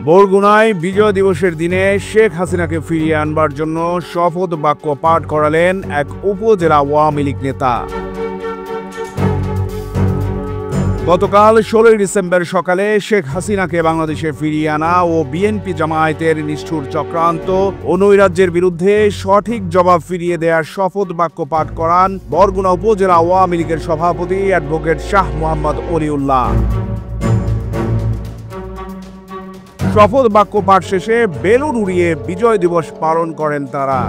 বরগুনায় বিজয় দিবসের দিনে শেখ হাসিনাকে ফিরিয়ে আনবার জন্য শপথ বাক্য পাঠ করালেন এক উপজেলা আওয়ামী লীগ নেতা। গতকাল 16 ডিসেম্বর সকালে শেখ হাসিনাকে বাংলাদেশে ফিরিয়ে আনা ও বিএনপি জামায়াতের নিষ্ঠুর চক্রান্ত ও নৈরাজ্যের বিরুদ্ধে সঠিক জবাব ফিরিয়ে দেওয়ার শপথ বাক্য পাঠ করান বরগুনা উপজেলা আওয়ামী লীগের সভাপতি অ্যাডভোকেট শাহ মোহাম্মদ অলিউল্লাহ। শপথ বাক্য পাঠ শেষে বেলুন উড়িয়ে বিজয় দিবস পালন করেন তারা।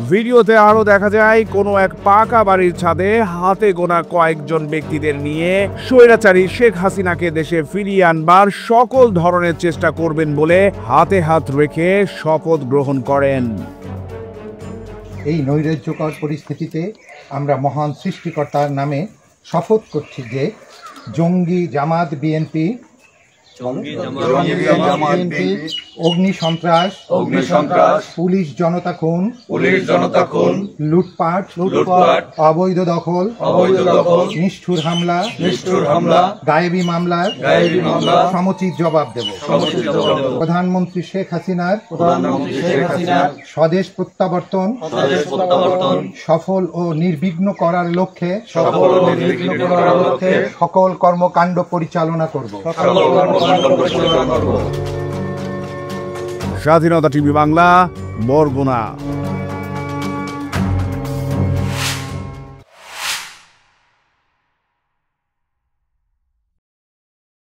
ভিডিওতে আরো দেখা যায় কোনো এক পাকা বাড়ির ছাদে হাতে গোনা কয়েকজন ব্যক্তিদের নিয়ে স্বৈরাচারী শেখ হাসিনাকে দেশে ফিরিয়ে আনবার সকল ধরনের চেষ্টা করবেন বলে হাতে হাত রেখে শপথ গ্রহণ করেন। এই নৈরাজ্যকর পরিস্থিতিতে আমরা মহান সৃষ্টিকর্তার নামে শপথ করছি যে জঙ্গি জামাত বিএনপি অগ্নি সন্ত্রাস পুলিশ জনতা খুন লুটপাট অবৈধ দখল নিষ্ঠুর হামলা গায়েবী মামলার সমুচিত জবাব দেব। প্রধানমন্ত্রী শেখ হাসিনার স্বদেশ প্রত্যাবর্তন সফল ও নির্বিঘ্ন করার লক্ষ্যে সকল কর্মকাণ্ড পরিচালনা করব। স্বাধীনতা টিভি বাংলা, বরগুনা।